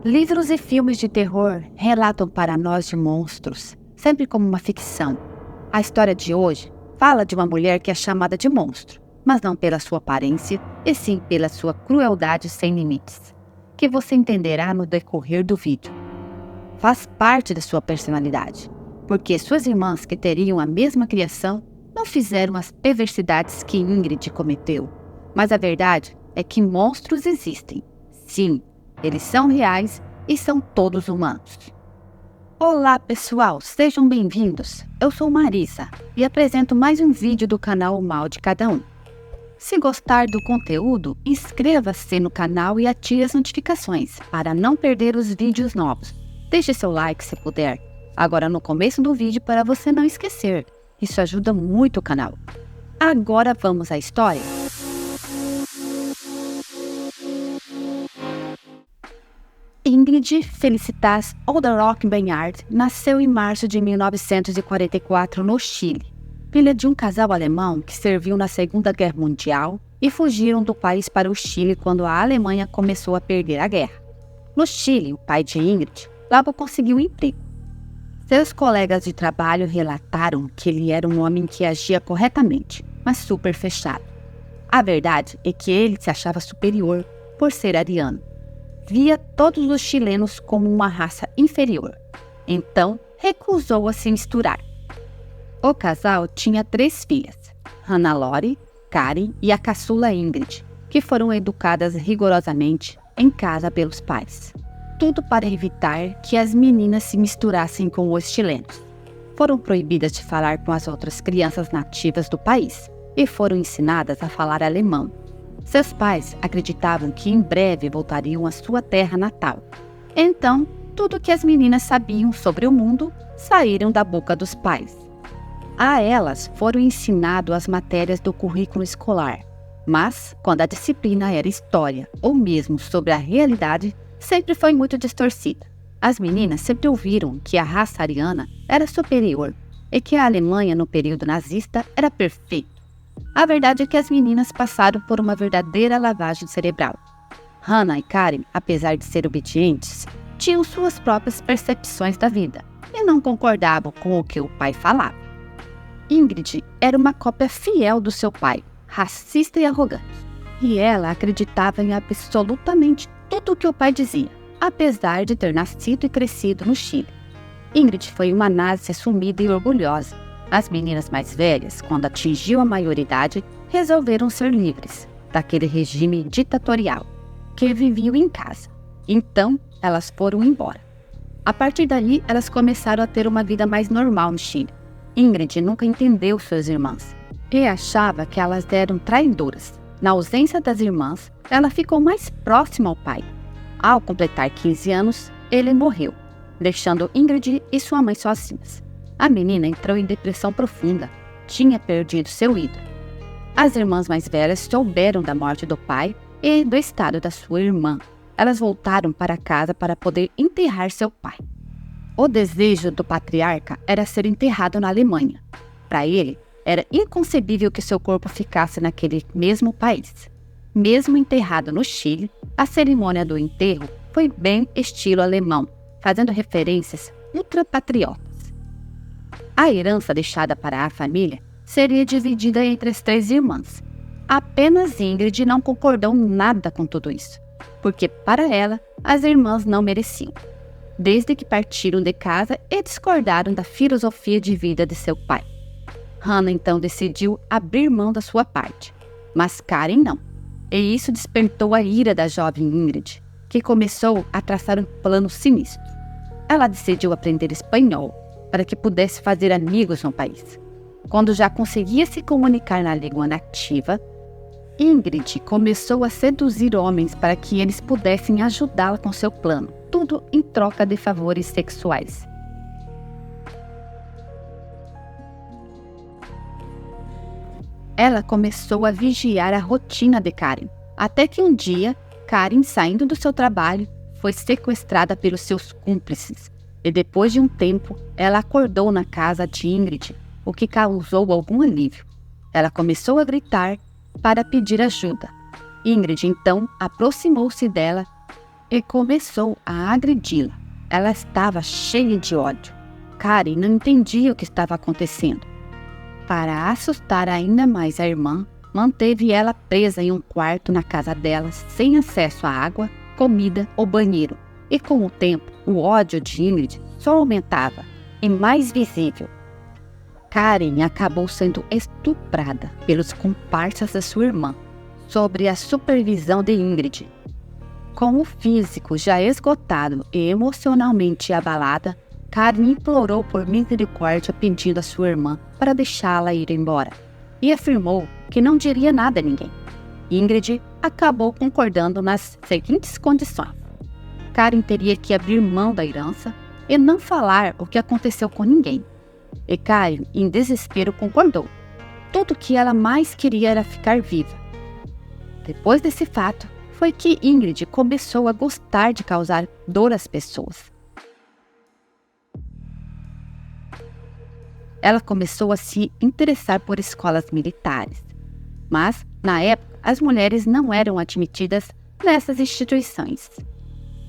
Livros e filmes de terror relatam para nós de monstros, sempre como uma ficção. A história de hoje fala de uma mulher que é chamada de monstro, mas não pela sua aparência, e sim pela sua crueldade sem limites, que você entenderá no decorrer do vídeo. Faz parte da sua personalidade, porque suas irmãs que teriam a mesma criação não fizeram as perversidades que Ingrid cometeu. Mas a verdade é que monstros existem. Sim, eles são reais e são todos humanos. Olá pessoal, sejam bem-vindos. Eu sou Marisa e apresento mais um vídeo do canal O Mal de Cada Um. Se gostar do conteúdo, inscreva-se no canal e ative as notificações para não perder os vídeos novos. Deixe seu like se puder, agora no começo do vídeo para você não esquecer. Isso ajuda muito o canal. Agora vamos à história. Ingrid Felicitas Olderock Bernhard nasceu em março de 1944 no Chile, filha de um casal alemão que serviu na Segunda Guerra Mundial e fugiram do país para o Chile quando a Alemanha começou a perder a guerra. No Chile, o pai de Ingrid logo conseguiu um emprego. Seus colegas de trabalho relataram que ele era um homem que agia corretamente, mas super fechado. A verdade é que ele se achava superior por ser ariano. Via todos os chilenos como uma raça inferior, então recusou a se misturar. O casal tinha 3 filhas, Hannah-Lori, Karen e a caçula Ingrid, que foram educadas rigorosamente em casa pelos pais. Tudo para evitar que as meninas se misturassem com os chilenos. Foram proibidas de falar com as outras crianças nativas do país e foram ensinadas a falar alemão. Seus pais acreditavam que em breve voltariam à sua terra natal. Então, tudo que as meninas sabiam sobre o mundo saíram da boca dos pais. A elas foram ensinadas as matérias do currículo escolar, mas quando a disciplina era história ou mesmo sobre a realidade, sempre foi muito distorcida. As meninas sempre ouviram que a raça ariana era superior e que a Alemanha no período nazista era perfeita. A verdade é que as meninas passaram por uma verdadeira lavagem cerebral. Hannah e Karen, apesar de ser obedientes, tinham suas próprias percepções da vida e não concordavam com o que o pai falava. Ingrid era uma cópia fiel do seu pai, racista e arrogante, e ela acreditava em absolutamente tudo o que o pai dizia, apesar de ter nascido e crescido no Chile. Ingrid foi uma nazi assumida e orgulhosa. As meninas mais velhas, quando atingiu a maioridade, resolveram ser livres daquele regime ditatorial que viviam em casa. Então, elas foram embora. A partir dali, elas começaram a ter uma vida mais normal no Chile. Ingrid nunca entendeu suas irmãs e achava que elas eram traidoras. Na ausência das irmãs, ela ficou mais próxima ao pai. Ao completar 15 anos, ele morreu, deixando Ingrid e sua mãe sozinhas. A menina entrou em depressão profunda. Tinha perdido seu ídolo. As irmãs mais velhas souberam da morte do pai e do estado da sua irmã. Elas voltaram para casa para poder enterrar seu pai. O desejo do patriarca era ser enterrado na Alemanha. Para ele, era inconcebível que seu corpo ficasse naquele mesmo país. Mesmo enterrado no Chile, a cerimônia do enterro foi bem estilo alemão, fazendo referências ultrapatriotas. A herança deixada para a família seria dividida entre as 3 irmãs. Apenas Ingrid não concordou nada com tudo isso, porque para ela, as irmãs não mereciam, desde que partiram de casa e discordaram da filosofia de vida de seu pai. Hannah então decidiu abrir mão da sua parte, mas Karen não. E isso despertou a ira da jovem Ingrid, que começou a traçar um plano sinistro. Ela decidiu aprender espanhol para que pudesse fazer amigos no país. Quando já conseguia se comunicar na língua nativa, Ingrid começou a seduzir homens para que eles pudessem ajudá-la com seu plano, tudo em troca de favores sexuais. Ela começou a vigiar a rotina de Karen, até que um dia, Karen, saindo do seu trabalho, foi sequestrada pelos seus cúmplices. E depois de um tempo, ela acordou na casa de Ingrid, o que causou algum alívio. Ela começou a gritar para pedir ajuda. Ingrid então aproximou-se dela e começou a agredi-la. Ela estava cheia de ódio. Karen não entendia o que estava acontecendo. Para assustar ainda mais a irmã, manteve ela presa em um quarto na casa dela, sem acesso à água, comida ou banheiro. E com o tempo, o ódio de Ingrid só aumentava e mais visível. Karen acabou sendo estuprada pelos comparsas da sua irmã, sob a supervisão de Ingrid. Com o físico já esgotado e emocionalmente abalada, Karen implorou por misericórdia, pedindo a sua irmã para deixá-la ir embora, e afirmou que não diria nada a ninguém. Ingrid acabou concordando nas seguintes condições: Karen teria que abrir mão da herança e não falar o que aconteceu com ninguém. E Karen, em desespero, concordou. Tudo o que ela mais queria era ficar viva. Depois desse fato, foi que Ingrid começou a gostar de causar dor às pessoas. Ela começou a se interessar por escolas militares. Mas, na época, as mulheres não eram admitidas nessas instituições.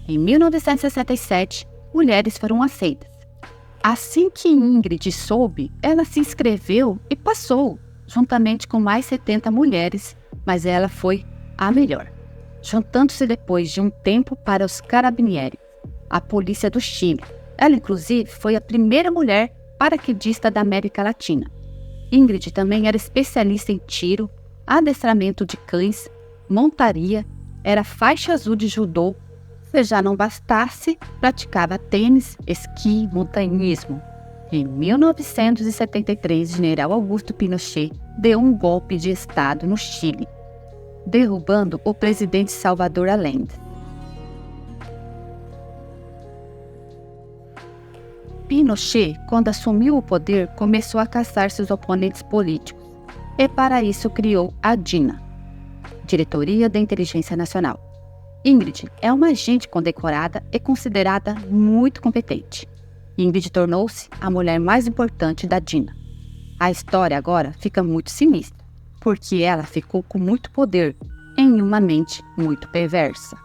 Em 1967, mulheres foram aceitas. Assim que Ingrid soube, ela se inscreveu e passou, juntamente com mais 70 mulheres, mas ela foi a melhor, juntando-se depois de um tempo para os Carabinieri, a polícia do Chile. Ela, inclusive, foi a primeira mulher paraquedista da América Latina. Ingrid também era especialista em tiro, adestramento de cães, montaria, era faixa azul de judô. Se já não bastasse, praticava tênis, esqui, montanhismo. Em 1973, General Augusto Pinochet deu um golpe de Estado no Chile, derrubando o presidente Salvador Allende. Pinochet, quando assumiu o poder, começou a caçar seus oponentes políticos e para isso criou a DINA, Diretoria da Inteligência Nacional. Ingrid é uma agente condecorada e considerada muito competente. Ingrid tornou-se a mulher mais importante da DINA. A história agora fica muito sinistra, porque ela ficou com muito poder em uma mente muito perversa.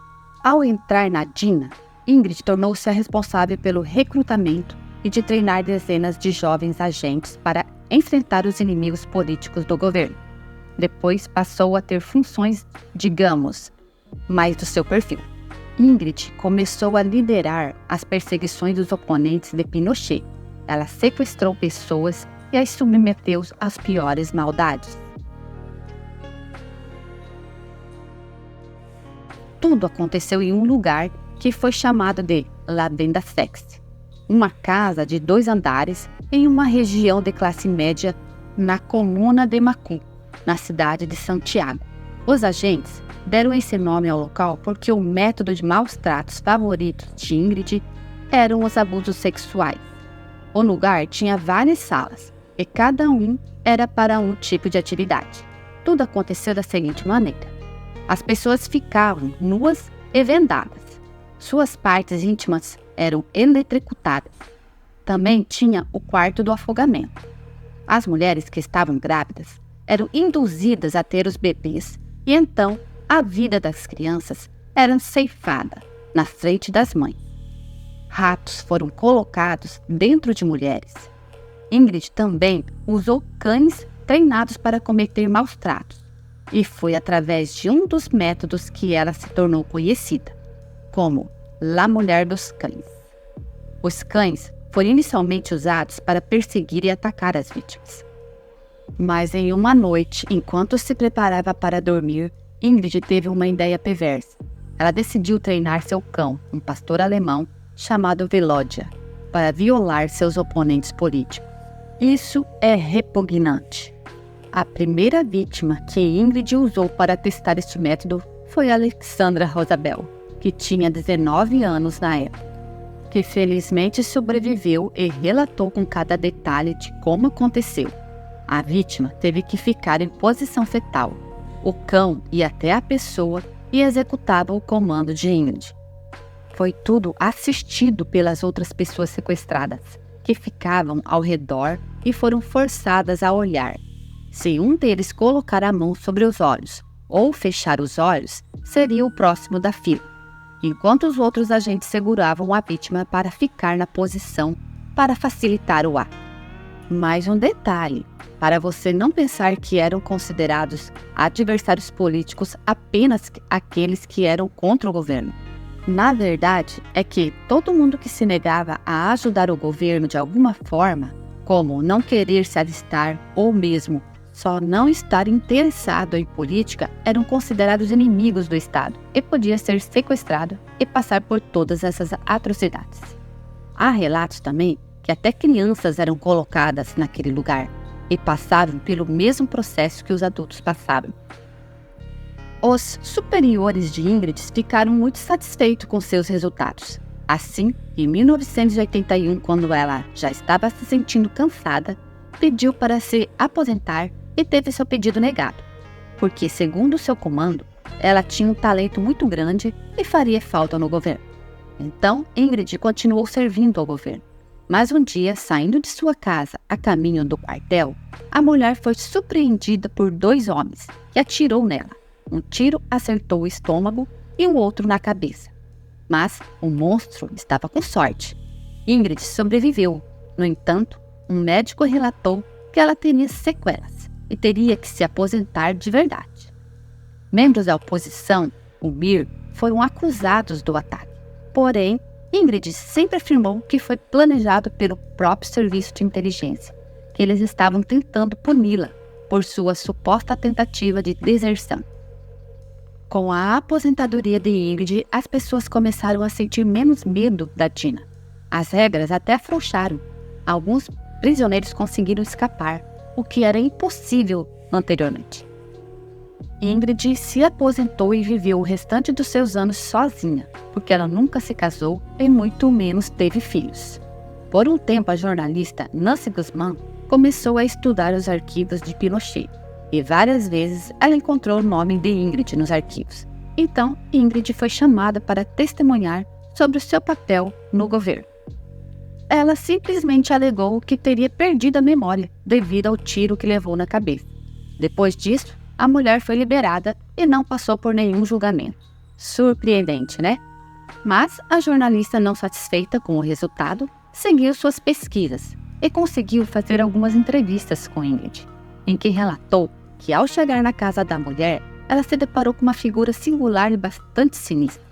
Ao entrar na DINA, Ingrid tornou-se a responsável pelo recrutamento e de treinar dezenas de jovens agentes para enfrentar os inimigos políticos do governo. Depois passou a ter funções, digamos, mais do seu perfil. Ingrid começou a liderar as perseguições dos oponentes de Pinochet. Ela sequestrou pessoas e as submeteu às piores maldades. Tudo aconteceu em um lugar que foi chamado de La Venda Sexy, uma casa de 2 andares em uma região de classe média na comuna de Macul, na cidade de Santiago. Os agentes deram esse nome ao local porque o método de maus tratos favorito de Ingrid eram os abusos sexuais. O lugar tinha várias salas e cada um era para um tipo de atividade. Tudo aconteceu da seguinte maneira: as pessoas ficavam nuas e vendadas. Suas partes íntimas eram eletrocutadas. Também tinha o quarto do afogamento. As mulheres que estavam grávidas eram induzidas a ter os bebês e então a vida das crianças era ceifada na frente das mães. Ratos foram colocados dentro de mulheres. Ingrid também usou cães treinados para cometer maus tratos. E foi através de um dos métodos que ela se tornou conhecida como La Mulher dos Cães. Os cães foram inicialmente usados para perseguir e atacar as vítimas. Mas em uma noite, enquanto se preparava para dormir, Ingrid teve uma ideia perversa. Ela decidiu treinar seu cão, um pastor alemão chamado Velodya, para violar seus oponentes políticos. Isso é repugnante. A primeira vítima que Ingrid usou para testar este método foi Alexandra Rosabel, que tinha 19 anos na época, que felizmente sobreviveu e relatou com cada detalhe de como aconteceu. A vítima teve que ficar em posição fetal. O cão ia até a pessoa e executava o comando de Ingrid. Foi tudo assistido pelas outras pessoas sequestradas, que ficavam ao redor e foram forçadas a olhar. Se um deles colocar a mão sobre os olhos ou fechar os olhos, seria o próximo da fila. enquanto os outros agentes seguravam a vítima para ficar na posição para facilitar o ato. Mais um detalhe, para você não pensar que eram considerados adversários políticos apenas aqueles que eram contra o governo. Na verdade, é que todo mundo que se negava a ajudar o governo de alguma forma, como não querer se alistar ou mesmo só não estar interessado em política, eram considerados inimigos do Estado e podia ser sequestrado e passar por todas essas atrocidades. Há relatos também que até crianças eram colocadas naquele lugar e passavam pelo mesmo processo que os adultos passavam. Os superiores de Ingrid ficaram muito satisfeitos com seus resultados. Assim, em 1981, quando ela já estava se sentindo cansada, pediu para se aposentar e teve seu pedido negado, porque, segundo seu comando, ela tinha um talento muito grande e faria falta no governo. Então, Ingrid continuou servindo ao governo. Mas um dia, saindo de sua casa a caminho do quartel, a mulher foi surpreendida por 2 homens que atirou nela. Um tiro acertou o estômago e o outro na cabeça. Mas o monstro estava com sorte. Ingrid sobreviveu. No entanto, um médico relatou que ela teria sequelas e teria que se aposentar de verdade. Membros da oposição, o MIR, foram acusados do ataque. Porém, Ingrid sempre afirmou que foi planejado pelo próprio serviço de inteligência, que eles estavam tentando puni-la por sua suposta tentativa de deserção. Com a aposentadoria de Ingrid, as pessoas começaram a sentir menos medo da Dina. As regras até afrouxaram. Alguns prisioneiros conseguiram escapar, o que era impossível anteriormente. Ingrid se aposentou e viveu o restante dos seus anos sozinha, porque ela nunca se casou e muito menos teve filhos. Por um tempo, a jornalista Nancy Guzman começou a estudar os arquivos de Pinochet, e várias vezes ela encontrou o nome de Ingrid nos arquivos. Então, Ingrid foi chamada para testemunhar sobre o seu papel no governo. Ela simplesmente alegou que teria perdido a memória devido ao tiro que levou na cabeça. Depois disso, a mulher foi liberada e não passou por nenhum julgamento. Surpreendente, né? Mas a jornalista, não satisfeita com o resultado, seguiu suas pesquisas e conseguiu fazer algumas entrevistas com Ingrid, em que relatou que, ao chegar na casa da mulher, ela se deparou com uma figura singular e bastante sinistra.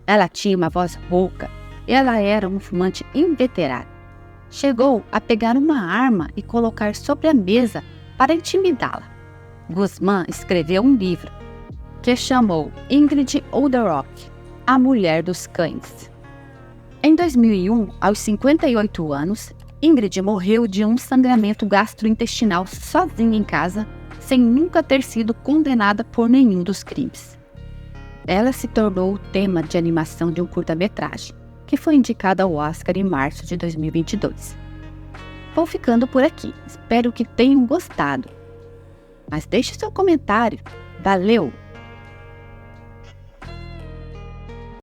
Ela tinha uma voz rouca e ela era um fumante inveterado. Chegou a pegar uma arma e colocar sobre a mesa para intimidá-la. Guzman escreveu um livro que chamou Ingrid Olderock, A Mulher dos Cães. Em 2001, aos 58 anos, Ingrid morreu de um sangramento gastrointestinal sozinha em casa, sem nunca ter sido condenada por nenhum dos crimes. Ela se tornou o tema de animação de um curta-metragem, que foi indicado ao Oscar em março de 2022. Vou ficando por aqui, espero que tenham gostado. Mas deixe seu comentário. Valeu!